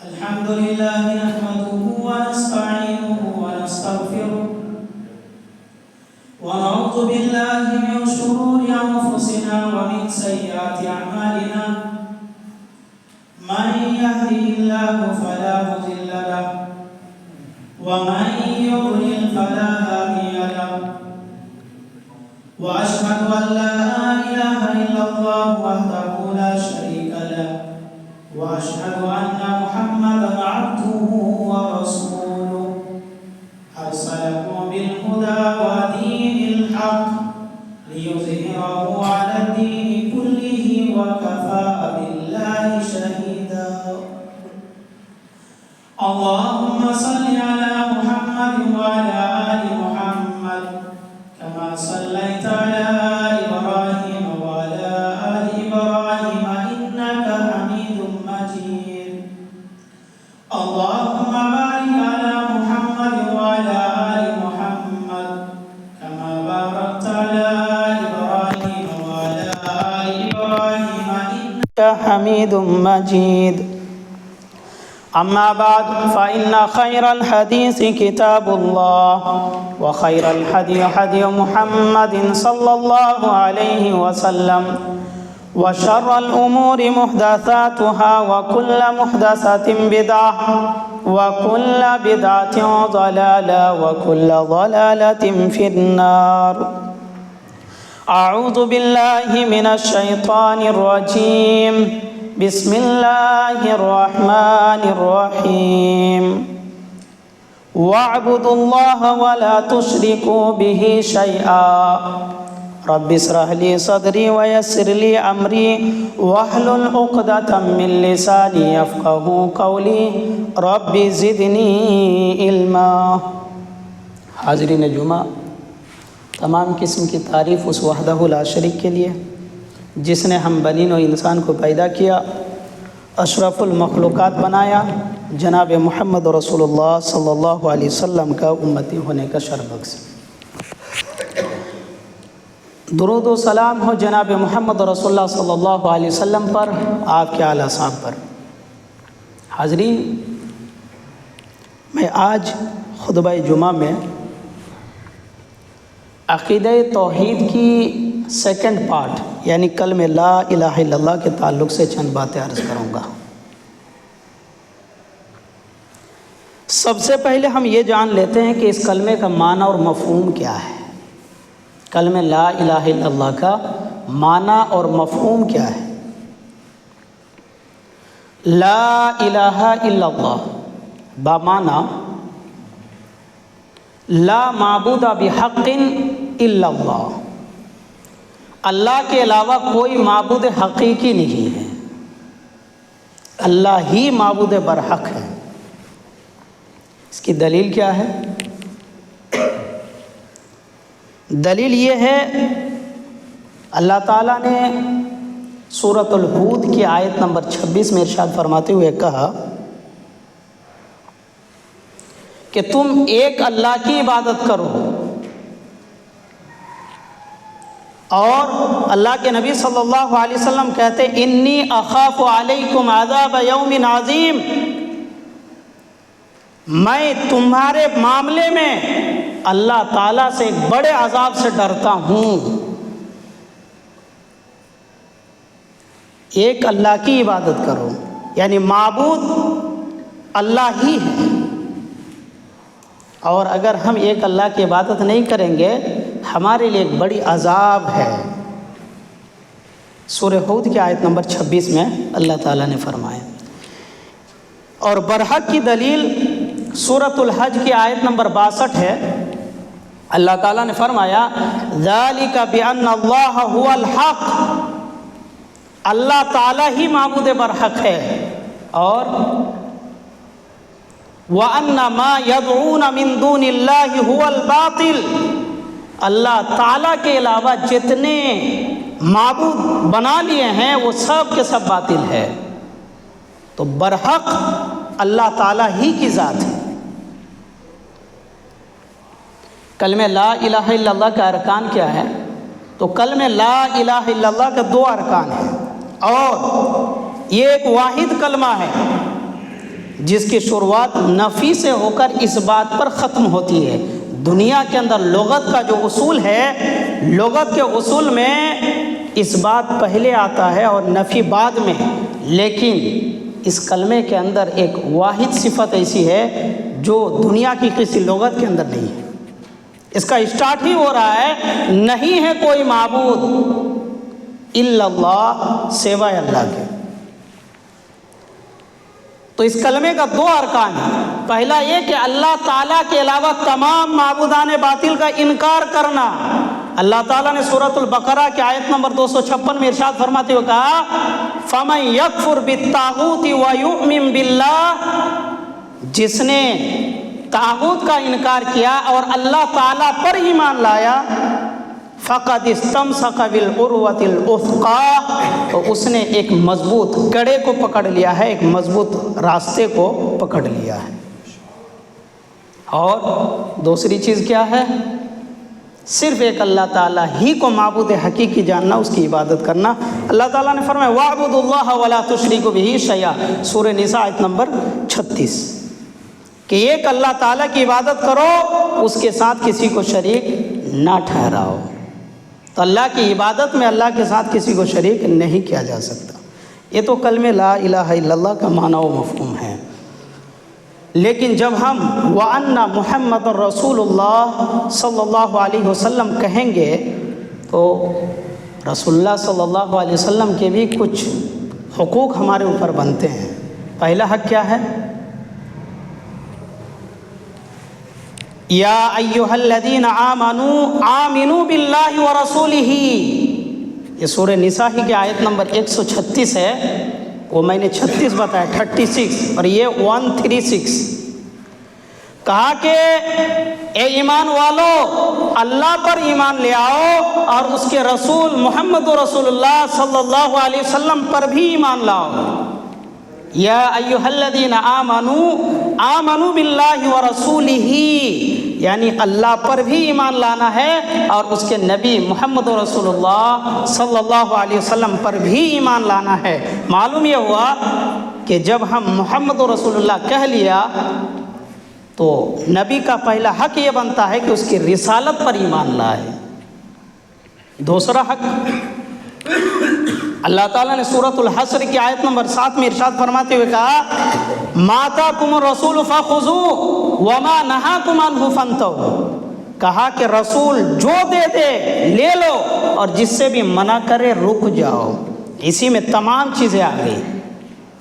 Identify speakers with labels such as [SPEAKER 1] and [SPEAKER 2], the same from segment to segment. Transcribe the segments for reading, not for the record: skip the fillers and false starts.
[SPEAKER 1] الحمد لله نحمده ونستعينه ونستغفره ونعوذ بالله من شرور أنفسنا ومن سيئات أعمالنا من يهده الله فلا مضل له ومن يضلل فلا هادي له وأشهد أن لا إله إلا الله وحده لا شريك له وأشهد أن محمدًا عبده ورسوله أرسله بالهدى ودين الحق ليظهره على الدين كله وكفى بالله شهيدا اللهم صل على محمد وعلى آل محمد كما صليت على إبراهيم وعلى آل إبراهيم إنك حميد مجيد اللهم بارك على محمد وعلى آل محمد كما باركت على إبراهيم وعلى آل إبراهيم إنك حميد مجيد أما بعد فإن خير الحديث كتاب الله وخير الهدي هدي محمد صلى الله عليه وسلم وشر الأمور محدثاتها وكل محدثة بدعة وكل بدعة ضلالة وكل ضلالة في النار أعوذ بالله من الشيطان الرجيم بسم الله الرحمن الرحيم واعبدوا الله ولا تشركوا به شيئا رب اشرح لي صدري ويسر لي أمري واحلل عقدة من لساني يفقهوا قولي رب زدني علما۔ حاضرین جمعہ، تمام قسم کی تعریف اس وحدہ لا شریک کے لیے جس نے ہم بنین و انسان کو پیدا کیا، اشرف المخلوقات بنایا، جناب محمد رسول اللہ صلی اللہ علیہ وسلم کا امتی ہونے کا شرف بخش۔ درود و سلام ہو جناب محمد رسول اللہ صلی اللہ علیہ وسلم پر، آپ کے اعلیٰ صاحب پر۔ حاضرین، میں آج خطبہ جمعہ میں عقیدہ توحید کی سیکنڈ پارٹ یعنی کلمہ لا الہ الا اللہ کے تعلق سے چند باتیں عرض کروں گا۔ سب سے پہلے ہم یہ جان لیتے ہیں کہ اس کلمے کا معنی اور مفہوم کیا ہے۔ کلمہ لا الہ الا اللہ کا معنی اور مفہوم کیا ہے؟ لا الہ الا اللہ بمعنی لا معبود بحق الا اللہ، اللہ کے علاوہ کوئی معبود حقیقی نہیں ہے، اللہ ہی معبود برحق ہے۔ اس کی دلیل کیا ہے؟ دلیل یہ ہے، اللہ تعالیٰ نے سورۃ الہود کی آیت نمبر 26 میں ارشاد فرماتے ہوئے کہا کہ تم ایک اللہ کی عبادت کرو، اور اللہ کے نبی صلی اللہ علیہ وسلم کہتے انی اخاف علیکم عذاب یوم عظیم، میں تمہارے معاملے میں اللہ تعالیٰ سے ایک بڑے عذاب سے ڈرتا ہوں۔ ایک اللہ کی عبادت کرو یعنی معبود اللہ ہی ہے، اور اگر ہم ایک اللہ کی عبادت نہیں کریں گے ہمارے لیے ایک بڑی عذاب ہے۔ سورہ ہود کی آیت نمبر 26 میں اللہ تعالیٰ نے فرمایا۔ اور برحق کی دلیل سورۃ الحج کی آیت نمبر 62 ہے، اللہ تعالیٰ نے فرمایا ذَلِكَ بِأَنَّ اللَّهَ هُوَ الْحَقُّ، اللہ تعالیٰ ہی معبود برحق ہے، اور وَأَنَّ مَا يَدْعُونَ مِن دُونِ اللَّهِ هُوَ الْبَاطِلُ، اللہ تعالیٰ کے علاوہ جتنے معبود بنا لیے ہیں وہ سب کے سب باطل ہے۔ تو برحق اللہ تعالیٰ ہی کی ذات ہے۔ کلمہ لا الہ الا اللہ کا ارکان کیا ہے؟ تو کلمہ لا الہ الا اللہ کا 2 ارکان ہیں، اور یہ ایک واحد کلمہ ہے، جس کی شروعات نفی سے ہو کر اس بات پر ختم ہوتی ہے۔ دنیا کے اندر لغت کا جو اصول ہے، لغت کے اصول میں اس بات پہلے آتا ہے اور نفی بعد میں، لیکن اس کلمے کے اندر ایک واحد صفت ایسی ہے جو دنیا کی کسی لغت کے اندر نہیں ہے۔ اس کا اسٹارٹ ہی ہو رہا ہے، نہیں ہے کوئی معبود الا اللہ، سوائے اللہ کے۔ تو اس کلمے کا دو ارکان ہیں۔ پہلا یہ کہ اللہ تعالیٰ کے علاوہ تمام معبودان باطل کا انکار کرنا۔ اللہ تعالیٰ نے سورۃ البقرہ کی آیت نمبر 256 میں ارشاد فرماتے ہوئے کہا فَمَن يَكْفُرْ بِالطَّاغُوتِ وَيُؤْمِن بِاللَّهِ، جس نے طاغوت کا انکار کیا اور اللہ تعالیٰ پر ایمان لایا، فَقَدْ اسْتَمْسَكَ بِالْعُرْوَةِ الْوُثْقَىٰ، تو اس نے ایک مضبوط کڑے کو پکڑ لیا ہے، ایک مضبوط راستے کو پکڑ لیا ہے۔ اور دوسری چیز کیا ہے؟ صرف ایک اللہ تعالیٰ ہی کو معبود حقیقی جاننا، اس کی عبادت کرنا۔ اللہ تعالیٰ نے فرمایا وَاعْبُدُوا اللَّهَ وَلَا تُشْرِكُوا بِهِ شَيْئًا، سورہ نساء آیت نمبر 36، کہ ایک اللہ تعالیٰ کی عبادت کرو، اس کے ساتھ کسی کو شریک نہ ٹھہراؤ۔ تو اللہ کی عبادت میں اللہ کے ساتھ کسی کو شریک نہیں کیا جا سکتا۔ یہ تو کلمہ لا الہ الا اللہ کا معنی و مفہوم ہے۔ لیکن جب ہم وَأَنَّ مُحَمَّدٌ رَسُولُ اللَّهِ صلی اللہ علیہ وسلم کہیں گے تو رسول اللہ صلی اللہ علیہ وسلم کے بھی کچھ حقوق ہمارے اوپر بنتے ہیں۔ پہلا حق کیا ہے؟ یا ایھا الذین آمنوا آمنوا باللہ ورسولہ، یہ سورہ نساء کی آیت نمبر 136 ہے، وہ میں نے 36 بتایا، 36 اور یہ 136۔ کہا کہ اے ایمان والو، اللہ پر ایمان لے آؤ اور اس کے رسول محمد رسول اللہ صلی اللہ علیہ وسلم پر بھی ایمان لاؤ۔ یا ایھا الذین آمنوا آمنوا باللہ ورسولہ، یعنی اللہ پر بھی ایمان لانا ہے اور اس کے نبی محمد رسول اللہ صلی اللہ علیہ وسلم پر بھی ایمان لانا ہے۔ معلوم یہ ہوا کہ جب ہم محمد رسول اللہ کہہ لیا تو نبی کا پہلا حق یہ بنتا ہے کہ اس کی رسالت پر ایمان لائے۔ دوسرا حق، اللہ تعالیٰ نے سورۃ الحشر کی آیت نمبر 7 میں ارشاد فرماتے ہوئے کہا مَا آتَاكُمُ الرَّسُولُ فَخُذُوهُ وَمَا نَهَاكُمْ عَنْهُ فَانْتَهُوا، کہا کہ رسول جو دے دے لے لو اور جس سے بھی منع کرے رک جاؤ۔ اسی میں تمام چیزیں آ گئی،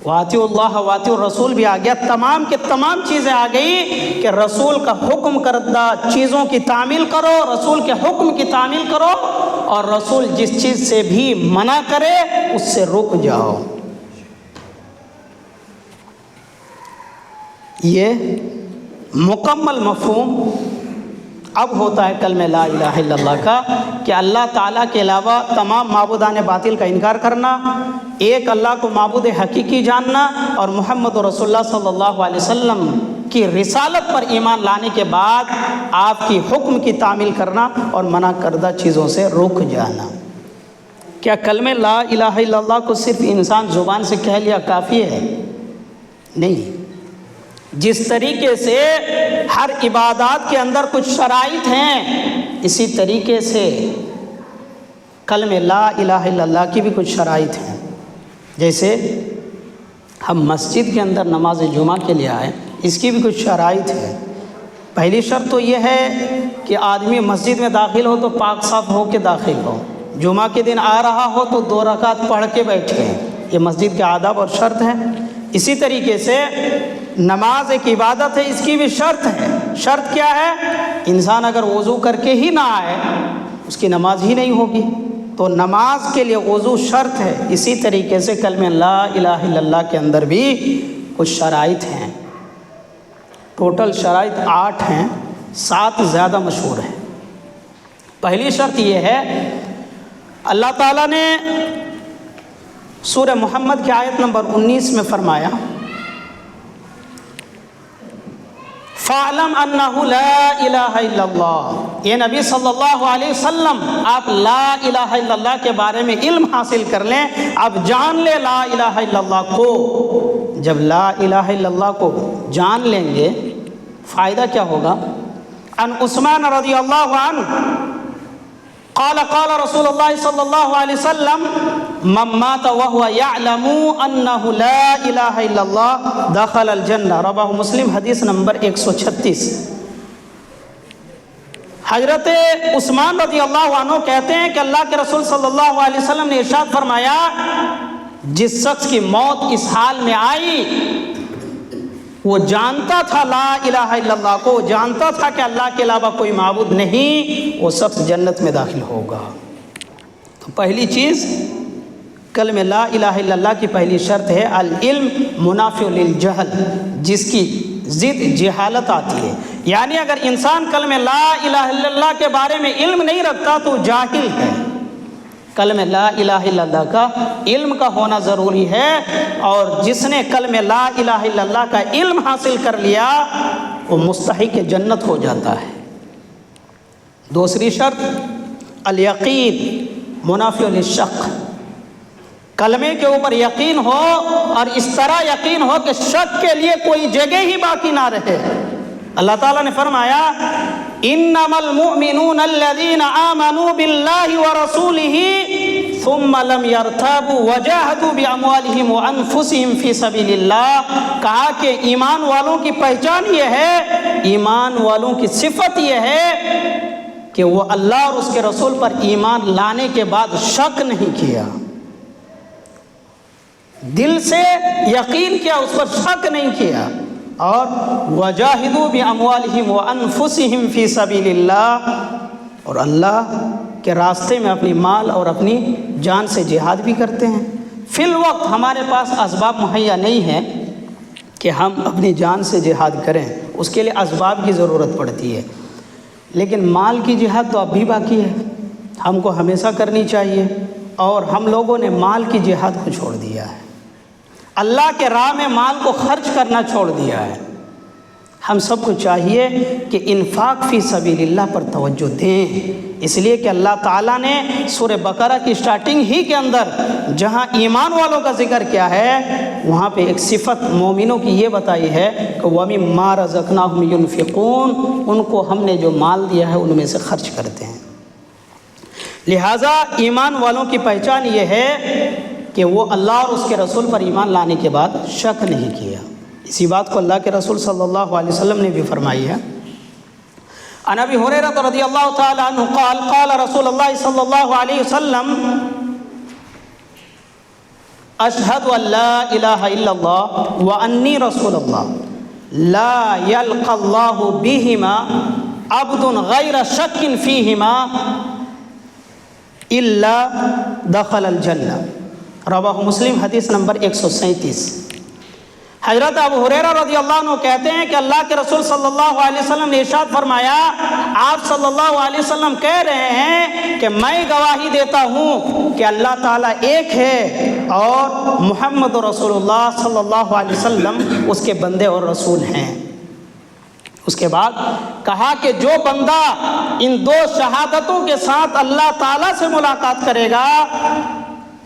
[SPEAKER 1] وَأَطِیعُوا اللَّهَ وَأَطِیعُوا الرَّسُولَ بھی آ گیا، تمام کے تمام چیزیں آ گئی کہ رسول کا حکم کردہ چیزوں کی تعمیل کرو، رسول کے حکم کی تعمیل کرو، اور رسول جس چیز سے بھی منع کرے اس سے رک جاؤ۔ یہ مکمل مفہوم اب ہوتا ہے کلمہ لا الہ الا اللہ کا، کہ اللہ تعالیٰ کے علاوہ تمام معبودان باطل کا انکار کرنا، ایک اللہ کو معبود حقیقی جاننا، اور محمد رسول اللہ صلی اللہ علیہ وسلم کی رسالت پر ایمان لانے کے بعد آپ کی حکم کی تعمیل کرنا اور منع کردہ چیزوں سے رک جانا۔ کیا کلمہ لا الہ الا اللہ کو صرف انسان زبان سے کہہ لیا کافی ہے؟ نہیں، جس طریقے سے ہر عبادات کے اندر کچھ شرائط ہیں، اسی طریقے سے کلمہ لا الہ الا اللہ کی بھی کچھ شرائط ہیں۔ جیسے ہم مسجد کے اندر نماز جمعہ کے لیے آئے، اس کی بھی کچھ شرائط ہے۔ پہلی شرط تو یہ ہے کہ آدمی مسجد میں داخل ہو تو پاک صاف ہو کے داخل ہو، جمعہ کے دن آ رہا ہو تو 2 رکعت پڑھ کے بیٹھے، یہ مسجد کے آداب اور شرط ہے۔ اسی طریقے سے نماز ایک عبادت ہے، اس کی بھی شرط ہے۔ شرط کیا ہے؟ انسان اگر وضو کر کے ہی نہ آئے اس کی نماز ہی نہیں ہوگی، تو نماز کے لیے وضو شرط ہے۔ اسی طریقے سے کلمہ لا الہ الا اللہ کے اندر بھی کچھ شرائط ہیں، ٹوٹل شرائط 8 ہیں، 7 زیادہ مشہور ہیں۔ پہلی شرط یہ ہے، اللہ تعالیٰ نے سورہ محمد کی آیت نمبر 19 میں فرمایا فَاعْلَمْ أَنَّهُ لَا إِلَهَ إِلَّا اللَّهُ، یہ نبی صلی اللہ علیہ وسلم آپ لا الہ الا اللہ کے بارے میں علم حاصل کر لیں، آپ جان لیں لا الہ الا اللہ کو۔ جب لا الہ الا اللہ کو جان لیں گے فائدہ کیا ہوگا؟ ان عثمان رضی اللہ عنہ قال قال رسول اللہ صلی اللہ علیہ وسلم من مات وهو يعلم انه لا الہ الا اللہ دخل الجنہ، رواہ مسلم، حدیث نمبر 136۔ حضرت عثمان رضی اللہ عنہ کہتے ہیں کہ اللہ کے رسول صلی اللہ علیہ وسلم نے ارشاد فرمایا، جس شخص کی موت اس حال میں آئی وہ جانتا تھا لا الہ الا اللہ کو، جانتا تھا کہ اللہ کے علاوہ کوئی معبود نہیں، وہ شخص جنت میں داخل ہوگا۔ تو پہلی چیز کلمہ لا الہ الا اللہ کی پہلی شرط ہے العلم منافع للجہل، جس کی ضد جہالت آتی ہے۔ یعنی اگر انسان کلمہ لا الہ الا اللہ کے بارے میں علم نہیں رکھتا تو جاہل ہے۔ کلمہ لا الہ الا اللہ کا علم کا ہونا ضروری ہے، اور جس نے کلمہ لا الہ الا اللہ کا علم حاصل کر لیا وہ مستحق جنت ہو جاتا ہے۔ دوسری شرط الیقین منافع للشک، کلمے کے اوپر یقین ہو اور اس طرح یقین ہو کہ شک کے لیے کوئی جگہ ہی باقی نہ رہے۔ اللہ تعالیٰ نے فرمایا انما المؤمنون الذين آمنوا بالله ورسوله ثم لم يرتابوا وجاهدوا باموالهم وانفسهم في سبيل الله، کہا کہ ایمان والوں کی پہچان یہ ہے، ایمان والوں کی صفت یہ ہے کہ وہ اللہ اور اس کے رسول پر ایمان لانے کے بعد شک نہیں کیا، دل سے یقین کیا، اس پر شک نہیں کیا، اور وجاہدوا باموالہم وانفسہم فی سبیل اللہ، اور اللہ کے راستے میں اپنی مال اور اپنی جان سے جہاد بھی کرتے ہیں۔ فی الوقت ہمارے پاس اسباب مہیا نہیں ہے کہ ہم اپنی جان سے جہاد کریں، اس کے لیے اسباب کی ضرورت پڑتی ہے، لیکن مال کی جہاد تو اب بھی باقی ہے، ہم کو ہمیشہ کرنی چاہیے، اور ہم لوگوں نے مال کی جہاد کو چھوڑ دیا ہے، اللہ کے راہ میں مال کو خرچ کرنا چھوڑ دیا ہے۔ ہم سب کو چاہیے کہ انفاق فی سبیل اللہ پر توجہ دیں، اس لیے کہ اللہ تعالیٰ نے سورہ بقرہ کی سٹارٹنگ ہی کے اندر جہاں ایمان والوں کا ذکر کیا ہے وہاں پہ ایک صفت مومنوں کی یہ بتائی ہے کہ وَمِمَّا رَزَقْنَاهُمْ يُنْفِقُونَ، ان کو ہم نے جو مال دیا ہے ان میں سے خرچ کرتے ہیں۔ لہٰذا ایمان والوں کی پہچان یہ ہے کہ وہ اللہ اور اس کے رسول پر ایمان لانے کے بعد شک نہیں کیا۔ اسی بات کو اللہ کے رسول صلی اللہ علیہ وسلم نے بھی فرمائی ہے۔ عن ابی ہریرہ رضی اللہ تعالی عنہ قال قال رسول اللہ صلی اللہ علیہ وسلم اشہد ان لا الہ الا اللہ وانی رسول اللہ لا یلقى اللہ بہما عبد غیر شک فیہما الا دخل الجنہ، رواہ مسلم، حدیث نمبر 137۔ حضرت ابو ہریرہ رضی اللہ عنہ کہتے ہیں کہ اللہ کے رسول صلی اللہ علیہ وسلم نے ارشاد فرمایا، آپ صلی اللہ علیہ وسلم کہہ رہے ہیں کہ میں گواہی دیتا ہوں کہ اللہ تعالیٰ ایک ہے اور محمد رسول اللہ صلی اللہ علیہ وسلم اس کے بندے اور رسول ہیں۔ اس کے بعد کہا کہ جو بندہ ان دو شہادتوں کے ساتھ اللہ تعالیٰ سے ملاقات کرے گا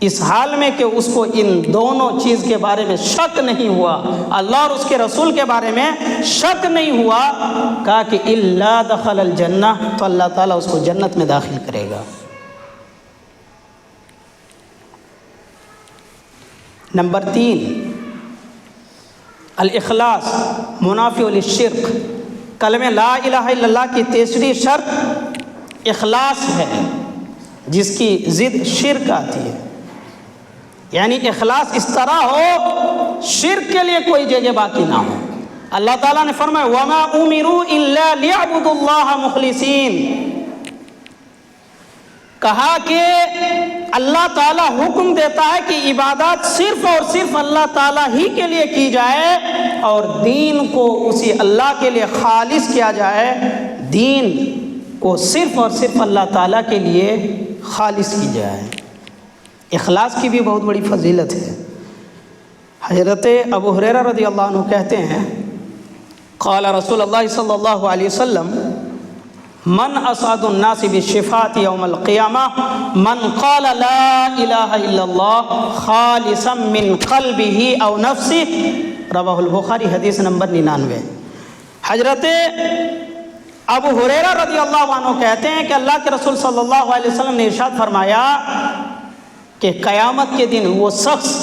[SPEAKER 1] اس حال میں کہ اس کو ان دونوں چیز کے بارے میں شک نہیں ہوا، اللہ اور اس کے رسول کے بارے میں شک نہیں ہوا، کہا کہ الا دخل الجنہ، تو اللہ تعالیٰ اس کو جنت میں داخل کرے گا۔ نمبر 3 الاخلاص منافع للشرک، کلمہ لا الہ الا اللہ کی تیسری شرط اخلاص ہے، جس کی ضد شرک آتی ہے۔ یعنی اخلاص اس طرح ہو شرک کے لیے کوئی جگہ باقی نہ ہو۔ اللہ تعالیٰ نے فرمایا وَمَا أُمِرُوا إِلَّا لِيَعْبُدُوا اللَّهَ مُخْلِصِينَ، کہا کہ اللہ تعالیٰ حکم دیتا ہے کہ عبادات صرف اور صرف اللہ تعالیٰ ہی کے لیے کی جائے اور دین کو اسی اللہ کے لیے خالص کیا جائے، دین کو صرف اور صرف اللہ تعالیٰ کے لیے خالص کی جائے۔ اخلاص کی بھی بہت بڑی فضیلت ہے۔ حضرت ابو ہریرہ رضی اللہ عنہ کہتے ہیں قال رسول اللہ صلی اللہ علیہ وسلم من اسعد الناس بالشفاعة یوم القیامہ من قال لا الہ الا اللہ خالصا من قلبہ او نفسہ رواہ البخاری حدیث نمبر 99۔ حضرت ابو ہریرہ رضی اللہ عنہ کہتے ہیں کہ اللہ کے رسول صلی اللہ علیہ وسلم نے ارشاد فرمایا کہ قیامت کے دن وہ شخص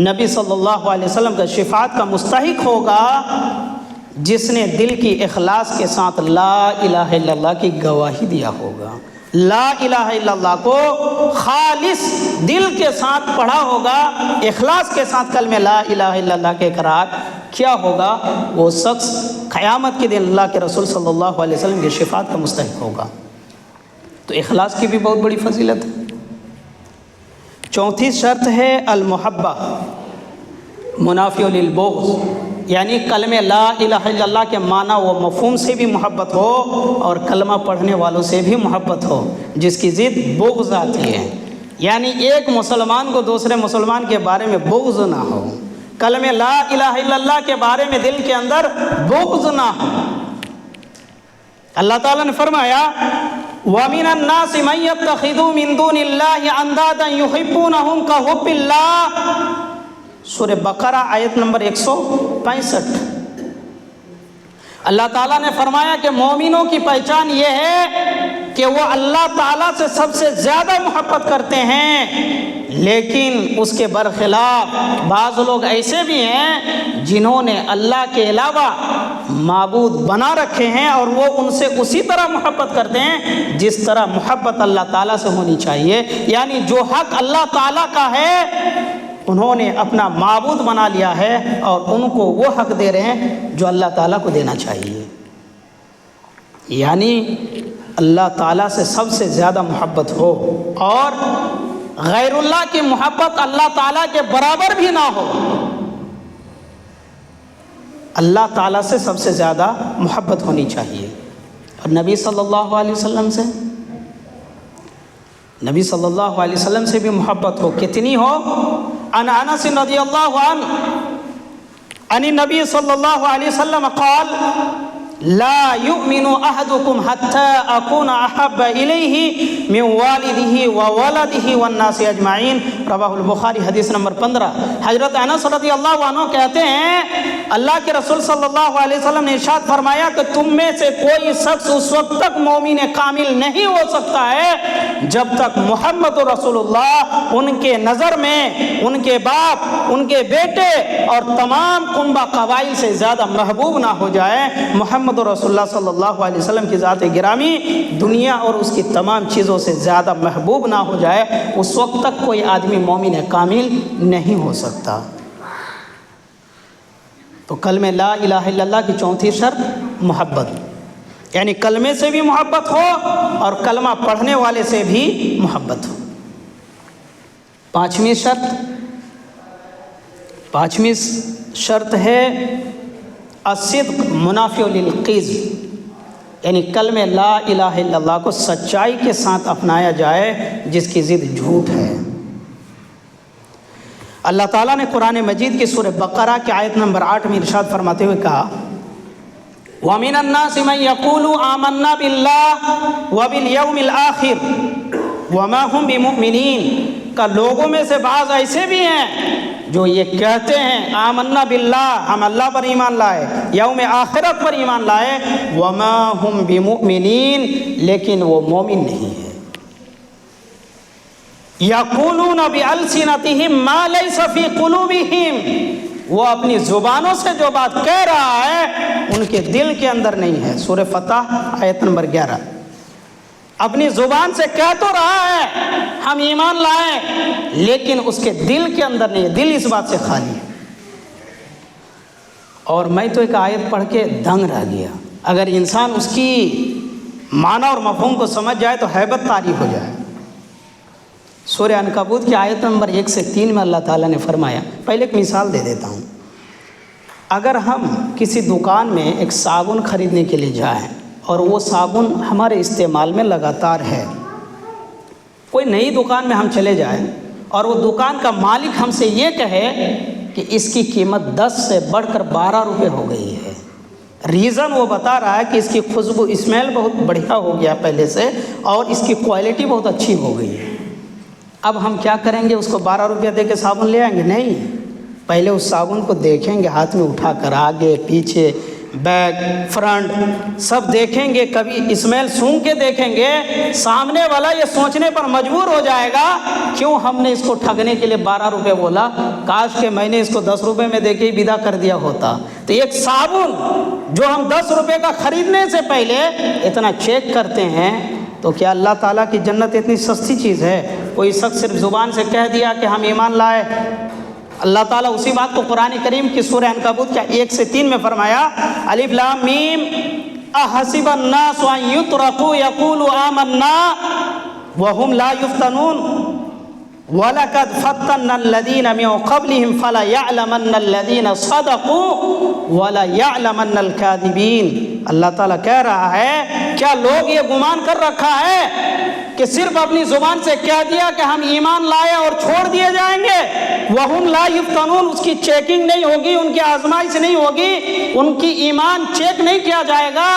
[SPEAKER 1] نبی صلی اللہ علیہ وسلم کا شفاعت کا مستحق ہوگا جس نے دل کی اخلاص کے ساتھ لا الہ الا اللہ کی گواہی دیا ہوگا۔ لا الہ الا اللہ کو خالص دل کے ساتھ پڑھا ہوگا، اخلاص کے ساتھ کلمہ لا الہ الا اللہ کے اقرار کیا ہوگا، وہ شخص قیامت کے دن اللہ کے رسول صلی اللہ علیہ وسلم کی شفاعت کا مستحق ہوگا۔ تو اخلاص کی بھی بہت بڑی فضیلت ہے۔ چوتھی شرط ہے المحبہ منافی للبغض، یعنی کلمہ لا الہ الا اللہ کے معنی و مفہوم سے بھی محبت ہو اور کلمہ پڑھنے والوں سے بھی محبت ہو، جس کی ضد بغض آتی ہے، یعنی ایک مسلمان کو دوسرے مسلمان کے بارے میں بغض نہ ہو، کلمہ لا الہ الا اللہ کے بارے میں دل کے اندر بغض نہ ہو۔ اللہ تعالیٰ نے فرمایا وَمِنَ النَّاسِ مَن يَتَّخِذُ مِن دُونِ اللَّهِ أَندَادًا يُحِبُّونَهُمْ كَحُبِّ اللَّهِ، سورہ بقرہ آیت نمبر 165۔ اللہ تعالیٰ نے فرمایا کہ مومنوں کی پہچان یہ ہے کہ وہ اللہ تعالیٰ سے سب سے زیادہ محبت کرتے ہیں، لیکن اس کے برخلاف بعض لوگ ایسے بھی ہیں جنہوں نے اللہ کے علاوہ معبود بنا رکھے ہیں اور وہ ان سے اسی طرح محبت کرتے ہیں جس طرح محبت اللہ تعالیٰ سے ہونی چاہیے، یعنی جو حق اللہ تعالیٰ کا ہے انہوں نے اپنا معبود بنا لیا ہے اور ان کو وہ حق دے رہے ہیں جو اللہ تعالیٰ کو دینا چاہیے، یعنی اللہ تعالیٰ سے سب سے زیادہ محبت ہو اور غیر اللہ کی محبت اللہ تعالیٰ کے برابر بھی نہ ہو، اللہ تعالیٰ سے سب سے زیادہ محبت ہونی چاہیے۔ اور نبی صلی اللہ علیہ وسلم سے، نبی صلی اللہ علیہ وسلم سے بھی محبت ہو، کتنی ہو؟ عن انس رضی اللہ عنہ عن النبی صلی اللہ علیہ وسلم قال لا يؤمن احدكم حتى اكون احب اليه من والده وولده والناس اجمعین، رواہ البخاری حدیث نمبر 15۔ حضرت انس رضی اللہ عنہ کہتے ہیں اللہ کے رسول صلی اللہ علیہ وسلم نے ارشاد فرمایا کہ تم میں سے کوئی شخص اس وقت تک مومن کامل نہیں ہو سکتا ہے جب تک محمد رسول اللہ ان کے نظر میں ان کے باپ، ان کے بیٹے اور تمام کنبہ قبائل سے زیادہ محبوب نہ ہو جائے۔ محمد رسول اللہ صلی اللہ علیہ وسلم کی ذات گرامی دنیا اور اس کی تمام چیزوں سے زیادہ محبوب نہ ہو جائے، اس وقت تک کوئی آدمی مومن کامل نہیں ہو سکتا۔ تو کلمہ لا الہ الا اللہ کی چوتھی شرط محبت، یعنی کلمے سے بھی محبت ہو اور کلمہ پڑھنے والے سے بھی محبت ہو۔ پانچویں شرط ہے الصدق منافی للکذب، یعنی کلمہ لا الہ الا اللہ کو سچائی کے ساتھ اپنایا جائے جس کی ضد جھوٹ ہے۔ اللہ تعالیٰ نے قرآن مجید کی سورہ بقرہ کی آیت نمبر 8 میں ارشاد فرماتے ہوئے کہا وَمِنَ النَّاسِ مَن يَقُولُ آمَنَّا بِاللَّهِ وَبِالْيَوْمِ الْآخِرِ وَمَا هُمْ بِمُؤْمِنِينَ، کہ لوگوں میں سے بعض ایسے بھی ہیں جو یہ کہتے ہیں آمنا باللہ، ہم اللہ پر ایمان لائے، یوم آخرت پر ایمان لائے، وما ہم بمؤمنین، لیکن وہ مومن نہیں ہے۔ یقولون بألسنتہم ما لیس فی قلوبہم، وہ اپنی زبانوں سے جو بات کہہ رہا ہے ان کے دل کے اندر نہیں ہے۔ سورہ فتح آیت نمبر 11۔ اپنی زبان سے کہہ تو رہا ہے ہم ایمان لائیں، لیکن اس کے دل کے اندر نہیں ہے، دل اس بات سے خالی ہے۔ اور میں تو ایک آیت پڑھ کے دنگ رہ گیا، اگر انسان اس کی معنی اور مفہوم کو سمجھ جائے تو ہیبت طاری ہو جائے۔ سورہ عنکبوت کی آیت نمبر 1 سے 3 میں اللہ تعالیٰ نے فرمایا، پہلے ایک مثال دے دیتا ہوں، اگر ہم کسی دکان میں ایک صابن خریدنے کے لیے جائیں اور وہ صابن ہمارے استعمال میں لگاتار ہے، کوئی نئی دکان میں ہم چلے جائیں اور وہ دکان کا مالک ہم سے یہ کہے کہ اس کی قیمت 10 سے بڑھ کر 12 روپے ہو گئی ہے، ریزن وہ بتا رہا ہے کہ اس کی خوشبو اسمیل بہت بڑھیا ہو گیا پہلے سے اور اس کی کوالٹی بہت اچھی ہو گئی ہے، اب ہم کیا کریں گے؟ اس کو 12 روپیہ دے کے صابن لے آئیں گے؟ نہیں، پہلے اس صابن کو دیکھیں گے ہاتھ میں اٹھا کر، آگے پیچھے بیک فرنٹ سب دیکھیں گے، کبھی اسمیل سونگھ کے دیکھیں گے، سامنے والا یہ سوچنے پر مجبور ہو جائے گا کیوں ہم نے اس کو ٹھگنے کے لیے 12 روپے بولا، کاش کہ میں نے اس کو 10 روپے میں دے کے ہی ودا کر دیا ہوتا۔ تو ایک صابن جو ہم 10 روپے کا خریدنے سے پہلے اتنا چیک کرتے ہیں، تو کیا اللہ تعالیٰ کی جنت اتنی سستی چیز ہے؟ کوئی شخص صرف زبان سے کہہ دیا کہ ہم ایمان لائے، اللہ تعالیٰ اسی بات کو قرآن کریم کی سورہ عنکبوت کیا 1 سے 3 میں فرمایا، الف لام میم احسب الناس ان یترکوا یقولوا آمنا وهم لا یفتنون وَلَقَدْ فَتَّنَّا الَّذِينَ مِن قَبْلِهِمْ فَلَيَعْلَمَنَّ الَّذِينَ صَدَقُوا وَلَيَعْلَمَنَّ الْكَاذِبِينَ۔ اللہ تعالیٰ کہہ رہا ہے کیا لوگ یہ گمان کر رکھا ہے کہ صرف اپنی زبان سے کہہ دیا کہ ہم ایمان لائے اور چھوڑ دیے جائیں گے، وَهُمْ لَا يُفْتَنُونَ، اس کی چیکنگ نہیں ہوگی، ان کی آزمائش نہیں ہوگی، ان کی ایمان چیک نہیں کیا جائے گا۔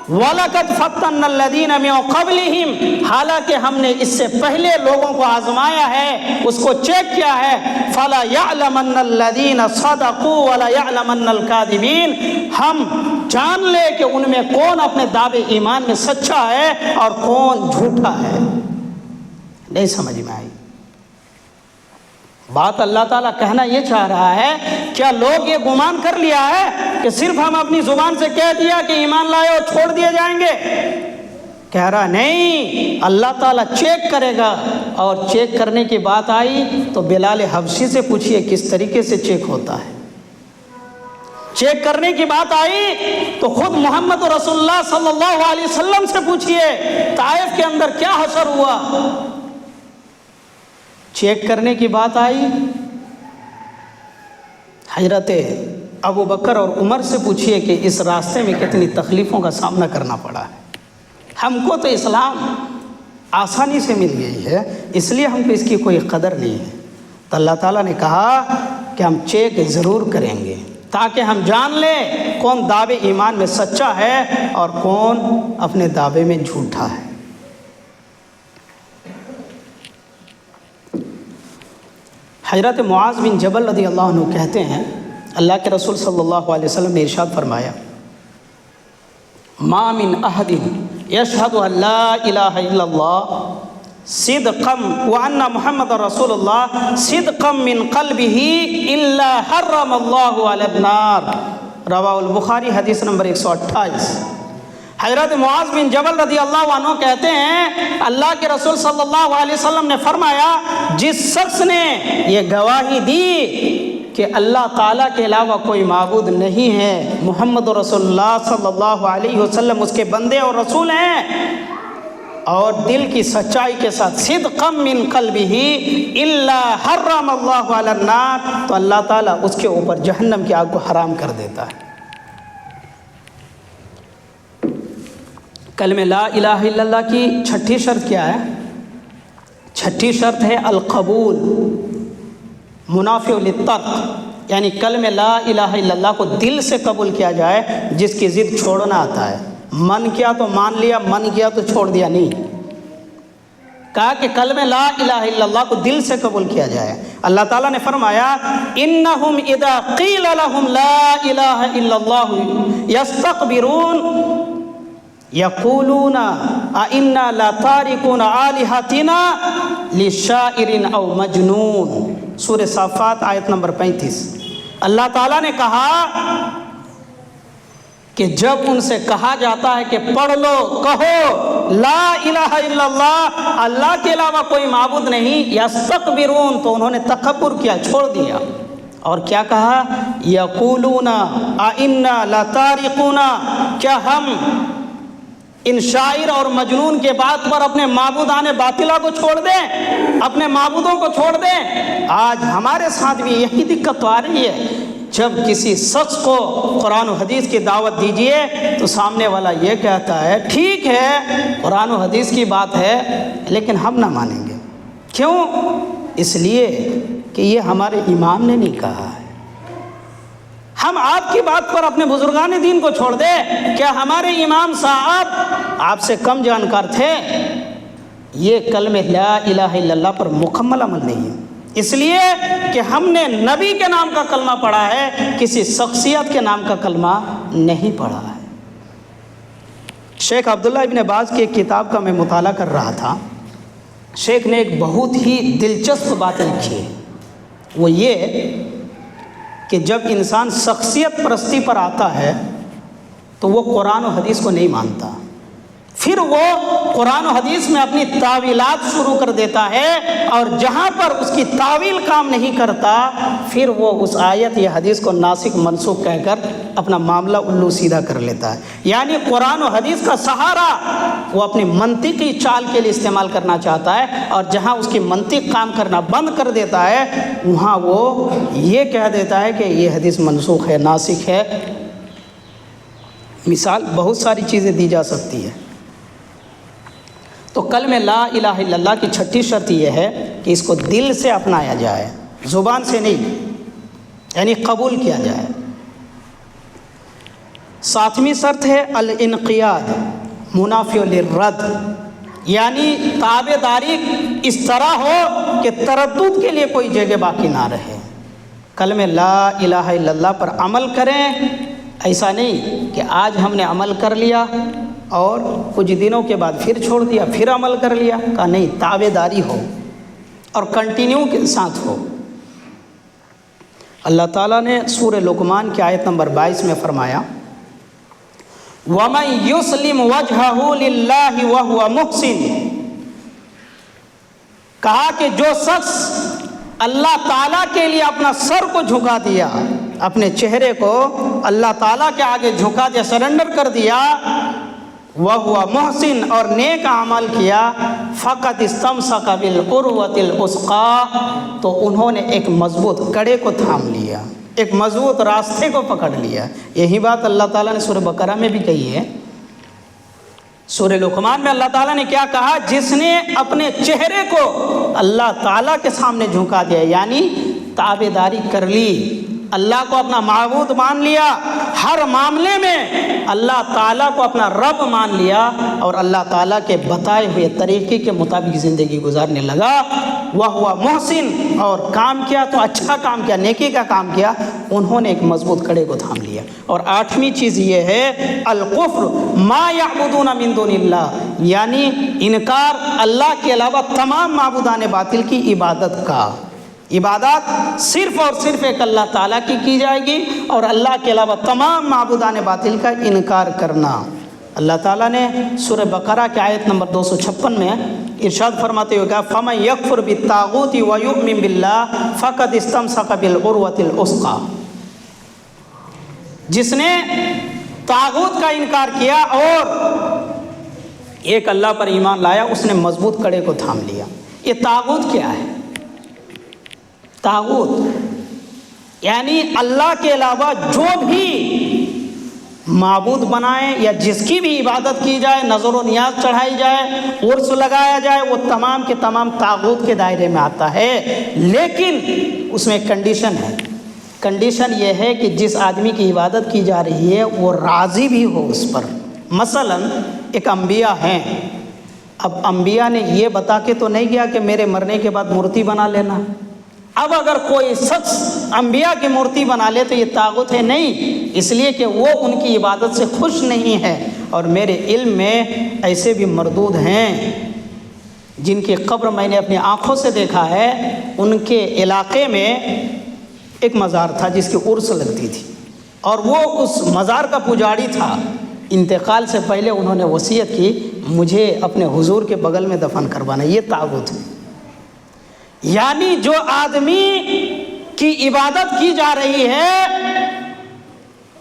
[SPEAKER 1] وَلَقَدْ فَتَّنَّا الَّذِينَ مِن قَبْلِهِمْ، حالانکہ ہم نے اس سے پہلے لوگوں کو آزمایا ہے، اس کو چیک کیا ہے۔ فَلَا يَعْلَمَنَّ الَّذِينَ صَدَقُوا وَلَا يَعْلَمَنَّ الْكَاذِبِينَ، ہم جان لے کہ ان میں کون اپنے دعوے ایمان میں سچا ہے اور کون جھوٹا ہے۔ نہیں سمجھ میں آئی بات؟ اللہ تعالیٰ کہنا یہ چاہ رہا ہے کیا لوگ یہ گمان کر لیا ہے کہ صرف ہم اپنی زبان سے کہہ دیا کہ ایمان لائے اور چھوڑ دیے جائیں گے؟ کہہ رہا نہیں، اللہ تعالیٰ چیک کرے گا، اور چیک کرنے کی بات آئی تو بلال حبشی سے پوچھئے کس طریقے سے چیک ہوتا ہے۔ چیک کرنے کی بات آئی تو خود محمد رسول اللہ صلی اللہ علیہ وسلم سے پوچھئے طائف کے اندر کیا حشر ہوا۔ چیک کرنے کی بات آئی حضرت ابو بکر اور عمر سے پوچھئے کہ اس راستے میں کتنی تکلیفوں کا سامنا کرنا پڑا ہے۔ ہم کو تو اسلام آسانی سے مل گئی ہے، اس لیے ہم کو اس کی کوئی قدر نہیں ہے۔ تو اللہ تعالیٰ نے کہا کہ ہم چیک ضرور کریں گے تاکہ ہم جان لیں کون دعوے ایمان میں سچا ہے اور کون اپنے دعوے میں جھوٹا ہے۔ حضرت معاذ بن جبل رضی اللہ عنہ کہتے ہیں اللہ کے رسول صلی اللہ علیہ وسلم نے ارشاد فرمایا، ما من احد یشہد ان لا الہ الا اللہ صدقا وان محمد رسول اللہ صدقا من قلبہ الا حرم اللہ علی النار، رواہ البخاری، حدیث نمبر 128۔ حضرت معاذ بن جبل رضی اللہ عنہ کہتے ہیں اللہ کے رسول صلی اللہ علیہ وسلم نے فرمایا جس شخص نے یہ گواہی دی کہ اللہ تعالیٰ کے علاوہ کوئی معبود نہیں ہے، محمد رسول اللہ صلی اللہ علیہ وسلم اس کے بندے اور رسول ہیں، اور دل کی سچائی کے ساتھ صدقا من قلبہ الا حرم اللہ علی النار، تو اللہ تعالیٰ اس کے اوپر جہنم کی آگ کو حرام کر دیتا ہے۔ کلمہ لا الہ الا اللہ کی چھٹی شرط کیا ہے؟ چھٹی شرط ہے القبول، منافع للترک، یعنی کلمہ لا الہ الا اللہ کو دل سے قبول کیا جائے، جس کی ضد چھوڑنا آتا ہے، من کیا تو مان لیا، من کیا تو چھوڑ دیا، نہیں، کہا کہ کلمہ لا الہ الا اللہ کو دل سے قبول کیا جائے۔ اللہ تعالیٰ نے فرمایا انہم اذا قیل لہم لا الہ الا اللہ یستکبرون یقولون اِنَّا لَتَارِكُونَ آلِهَتِنَا لِشَاعِرٍ او مجنون، سورہ صافات آیت نمبر 35۔ اللہ تعالیٰ نے کہا کہ جب ان سے کہا جاتا ہے کہ پڑھ لو، کہو لا الہ الا اللہ، اللہ کے علاوہ کوئی معبود نہیں، یستکبرون، تو انہوں نے تکبر کیا، چھوڑ دیا، اور کیا کہا یقولون اِنَّا لَتَارِكُونَ، کیا ہم ان شاعر اور مجنون کے بات پر اپنے معبودان باطلہ کو چھوڑ دیں، اپنے معبودوں کو چھوڑ دیں؟ آج ہمارے ساتھ بھی یہی دقت تو آ رہی ہے، جب کسی شخص کو قرآن و حدیث کی دعوت دیجئے تو سامنے والا یہ کہتا ہے ٹھیک ہے قرآن و حدیث کی بات ہے لیکن ہم نہ مانیں گے۔ کیوں؟ اس لیے کہ یہ ہمارے امام نے نہیں کہا ہے۔ ہم آپ کی بات پر اپنے بزرگان دین کو چھوڑ دیں؟ کیا ہمارے امام صاحب آپ سے کم جانکار تھے؟ یہ کلمہ لا الہ الا اللہ پر مکمل عمل نہیں ہے۔ اس لیے کہ ہم نے نبی کے نام کا کلمہ پڑھا ہے، کسی شخصیت کے نام کا کلمہ نہیں پڑھا ہے۔ شیخ عبداللہ ابن باز کی ایک کتاب کا میں مطالعہ کر رہا تھا۔ شیخ نے ایک بہت ہی دلچسپ بات لکھی ہے، وہ یہ کہ جب انسان شخصیت پرستی پر آتا ہے تو وہ قرآن و حدیث کو نہیں مانتا، پھر وہ قرآن و حدیث میں اپنی تاویلات شروع کر دیتا ہے، اور جہاں پر اس کی تاویل کام نہیں کرتا پھر وہ اس آیت یا حدیث کو ناسخ منسوخ کہہ کر اپنا معاملہ الو سیدھا کر لیتا ہے۔ یعنی قرآن و حدیث کا سہارا وہ اپنی منطقی چال کے لیے استعمال کرنا چاہتا ہے، اور جہاں اس کی منطق کام کرنا بند کر دیتا ہے وہاں وہ یہ کہہ دیتا ہے کہ یہ حدیث منسوخ ہے، ناسخ ہے۔ مثال بہت ساری چیزیں دی جا سکتی ہے۔ تو کلمہ لا الہ الا اللہ کی چھٹی شرط یہ ہے کہ اس کو دل سے اپنایا جائے، زبان سے نہیں، یعنی قبول کیا جائے۔ ساتویں شرط ہے الانقیاد منافی للرد، یعنی تابع داری اس طرح ہو کہ تردد کے لیے کوئی جگہ باقی نہ رہے۔ کلمہ لا الہ الا اللہ پر عمل کریں، ایسا نہیں کہ آج ہم نے عمل کر لیا اور کچھ دنوں کے بعد پھر چھوڑ دیا، پھر عمل کر لیا، کہا نہیں، تابع داری ہو اور کنٹینیو کے ساتھ ہو۔ اللہ تعالیٰ نے سورہ لقمان کی آیت نمبر 22 میں فرمایا وَمَن يُسْلِمْ وَجْهَهُ لِلَّهِ وَهُوَ مُحْسِنٌ، کہا کہ جو شخص اللہ تعالیٰ کے لیے اپنا سر کو جھکا دیا، اپنے چہرے کو اللہ تعالیٰ کے آگے جھکا دیا، سرنڈر کر دیا، وَهُوَ مُحْسِن، اور نیک عمل کیا، فَقَدْ اسْتَمْسَكَ بِالْعُرْوَةِ الْوُثْقَىٰ، تو انہوں نے ایک مضبوط کڑے کو تھام لیا، ایک مضبوط راستے کو پکڑ لیا۔ یہی بات اللہ تعالیٰ نے سورہ بقرہ میں بھی کہی ہے۔ سورہ لقمان میں اللہ تعالیٰ نے کیا کہا؟ جس نے اپنے چہرے کو اللہ تعالیٰ کے سامنے جھکا دیا، یعنی تابع داری کر لی، اللہ کو اپنا معبود مان لیا، ہر معاملے میں اللہ تعالیٰ کو اپنا رب مان لیا، اور اللہ تعالیٰ کے بتائے ہوئے طریقے کے مطابق زندگی گزارنے لگا، وہ محسن، اور کام کیا تو اچھا کام کیا، نیکی کا کام کیا، انہوں نے ایک مضبوط کڑے کو تھام لیا۔ اور 8ویں چیز یہ ہے الکفر ما یعبدون من دون اللہ، یعنی انکار اللہ کے علاوہ تمام معبودان باطل کی عبادت کا۔ عبادت صرف اور صرف ایک اللہ تعالیٰ کی جائے گی، اور اللہ کے علاوہ تمام معبودان باطل کا انکار کرنا۔ اللہ تعالیٰ نے سورہ بقرہ کی آیت نمبر 256 میں ارشاد فرماتے ہوئے کہا فَمَن يَكْفُرْ بِالطَّاغُوتِ وَيُؤْمِن بِاللَّهِ فَقَدِ اسْتَمْسَكَ بِالْعُرْوَةِ الْوُثْقَىٰ، جس نے طاغوت کا انکار کیا اور ایک اللہ پر ایمان لایا، اس نے مضبوط کڑے کو تھام لیا۔ یہ طاغوت کیا ہے؟ طاغوت یعنی اللہ کے علاوہ جو بھی معبود بنائے یا جس کی بھی عبادت کی جائے، نظر و نیاز چڑھائی جائے، عرس لگایا جائے، وہ تمام کے تمام طاغوت کے دائرے میں آتا ہے۔ لیکن اس میں ایک کنڈیشن ہے، کنڈیشن یہ ہے کہ جس آدمی کی عبادت کی جا رہی ہے وہ راضی بھی ہو اس پر۔ مثلا ایک انبیاء ہیں، اب انبیاء نے یہ بتا کے تو نہیں گیا کہ میرے مرنے کے بعد مورتی بنا لینا۔ اب اگر کوئی شخص انبیاء کی مورتی بنا لے تو یہ طاغوت ہے؟ نہیں، اس لیے کہ وہ ان کی عبادت سے خوش نہیں ہے۔ اور میرے علم میں ایسے بھی مردود ہیں جن کی قبر میں نے اپنی آنکھوں سے دیکھا ہے۔ ان کے علاقے میں ایک مزار تھا جس کی عرس لگتی تھی، اور وہ اس مزار کا پجاری تھا۔ انتقال سے پہلے انہوں نے وصیت کی مجھے اپنے حضور کے بغل میں دفن کروانا۔ یہ طاغوت ہے، یعنی جو آدمی کی عبادت کی جا رہی ہے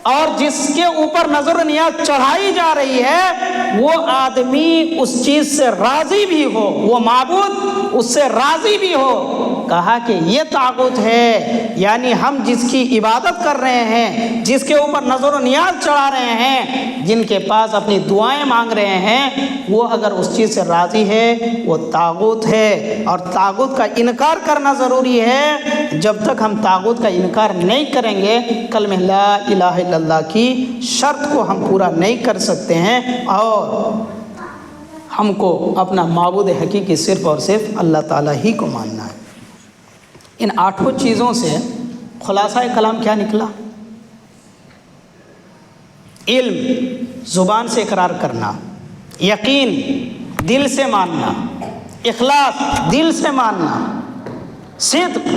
[SPEAKER 1] اور جس کے اوپر نظر و نیاز چڑھائی جا رہی ہے، وہ آدمی اس چیز سے راضی بھی ہو، وہ معبود اس سے راضی بھی ہو، کہا کہ یہ طاغوت ہے۔ یعنی ہم جس کی عبادت کر رہے ہیں، جس کے اوپر نظر و نیاز چڑھا رہے ہیں، جن کے پاس اپنی دعائیں مانگ رہے ہیں، وہ اگر اس چیز سے راضی ہے وہ طاغوت ہے۔ اور طاغوت کا انکار کرنا ضروری ہے۔ جب تک ہم طاغوت کا انکار نہیں کریں گے، کلمہ لا الہ الا اللہ کی شرط کو ہم پورا نہیں کر سکتے ہیں، اور ہم کو اپنا معبود حقیقی صرف اور صرف اللہ تعالیٰ ہی کو ماننا ہے۔ ان 8 چیزوں سے خلاصہ کلام کیا نکلا؟ علم زبان سے اقرار کرنا، یقین دل سے ماننا، اخلاص دل سے ماننا، صدق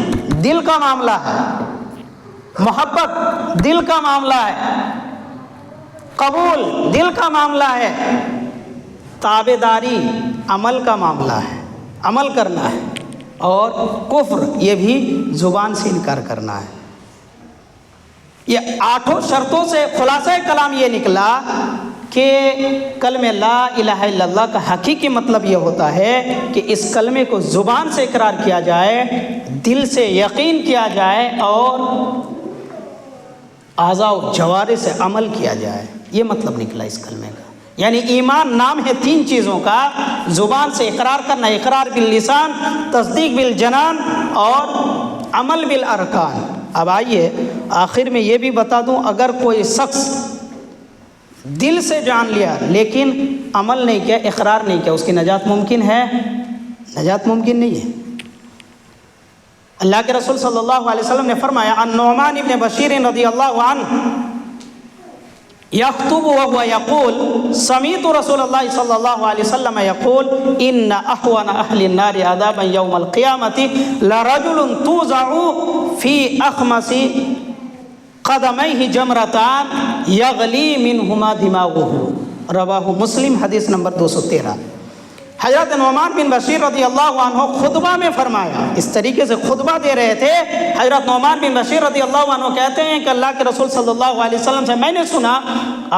[SPEAKER 1] دل کا معاملہ ہے، محبت دل کا معاملہ ہے، قبول دل کا معاملہ ہے، تابعداری عمل کا معاملہ ہے، عمل کرنا ہے، اور کفر یہ بھی زبان سے انکار کرنا ہے۔ یہ 8 شرطوں سے خلاصہ کلام یہ نکلا کہ کلمہ لا الہ الا اللہ کا حقیقی مطلب یہ ہوتا ہے کہ اس کلمے کو زبان سے اقرار کیا جائے، دل سے یقین کیا جائے، اور اعضاء و جوارح سے عمل کیا جائے۔ یہ مطلب نکلا اس کلمے کا۔ یعنی ایمان نام ہے 3 چیزوں کا، زبان سے اقرار کرنا، اقرار باللسان، تصدیق بالجنان، اور عمل بالارکان۔ اب آئیے آخر میں یہ بھی بتا دوں، اگر کوئی شخص دل سے جان لیا لیکن عمل نہیں کیا، اقرار نہیں کیا، اس کی نجات ممکن ہے؟ نجات ممکن نہیں ہے۔ اللہ کے رسول صلی اللہ علیہ وسلم نے فرمایا، عن نعمان ابن بشیر رضی اللہ عنہ یخطب وهو یقول سمعت رسول اللہ صلی اللہ علیہ وسلم یقول ان احوان اہل النار عذابا یوم القیامت لرجل توضع فی اخمص قدمیہ جمرتان یغلی منہما دماغہ، رواہ مسلم، حدیث نمبر 213۔ حضرت نعمان بن بشیر رضی اللہ عنہ خطبہ میں فرمایا، اس طریقے سے خطبہ دے رہے تھے۔ حضرت نعمان بن بشیر رضی اللہ عنہ کہتے ہیں کہ اللہ کے رسول صلی اللہ علیہ وسلم سے میں نے سنا،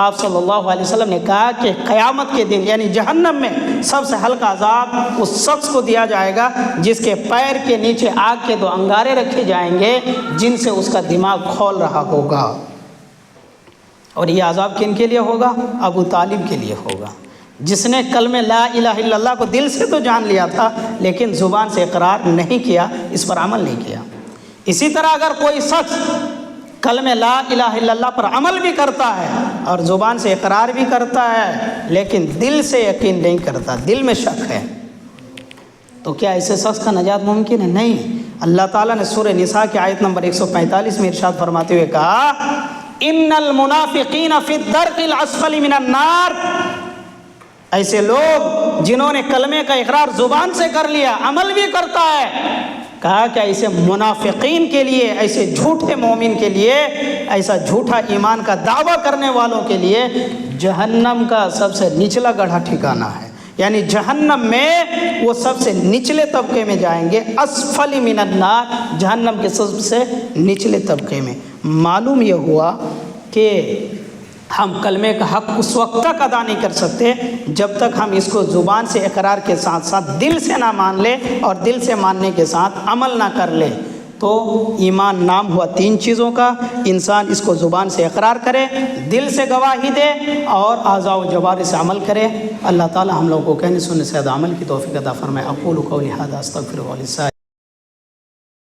[SPEAKER 1] آپ صلی اللہ علیہ وسلم نے کہا کہ قیامت کے دن یعنی جہنم میں سب سے ہلکا عذاب اس شخص کو دیا جائے گا جس کے پیر کے نیچے آگ کے 2 انگارے رکھے جائیں گے جن سے اس کا دماغ کھول رہا ہوگا۔ اور یہ عذاب کن کے لیے ہوگا؟ ابو طالب کے لیے ہوگا، جس نے کلمہ لا الہ الا اللہ کو دل سے تو جان لیا تھا لیکن زبان سے اقرار نہیں کیا، اس پر عمل نہیں کیا۔ اسی طرح اگر کوئی شخص کلمہ لا الہ الا اللہ پر عمل بھی کرتا ہے اور زبان سے اقرار بھی کرتا ہے لیکن دل سے یقین نہیں کرتا، دل میں شک ہے، تو کیا ایسے شخص کا نجات ممکن ہے؟ نہیں۔ اللہ تعالیٰ نے سورہ نساء کی آیت نمبر 145 میں ارشاد فرماتے ہوئے کہا، ان المنافقین فی الدرک الاسفل من النار، ایسے لوگ جنہوں نے کلمے کا اقرار زبان سے کر لیا، عمل بھی کرتا ہے، کہا کہ ایسے منافقین کے لیے، ایسے جھوٹے مومن کے لیے، ایسا جھوٹا ایمان کا دعویٰ کرنے والوں کے لیے جہنم کا سب سے نچلا گڑھا ٹھکانہ ہے۔ یعنی جہنم میں وہ سب سے نچلے طبقے میں جائیں گے، اسفل من النار، جہنم کے سب سے نچلے طبقے میں۔ معلوم یہ ہوا کہ ہم کلمے کا حق اس وقت تک ادا نہیں کر سکتے جب تک ہم اس کو زبان سے اقرار کے ساتھ ساتھ دل سے نہ مان لے اور دل سے ماننے کے ساتھ عمل نہ کر لے۔ تو ایمان نام ہوا 3 چیزوں کا، انسان اس کو زبان سے اقرار کرے، دل سے گواہی دے اور اعضاء و جوارح سے عمل کرے۔ اللہ تعالی ہم لوگوں کو کہنے سننے سے عمل کی توفیق عطا فرمائے۔ اقول قولی ھذا استغفر اللہ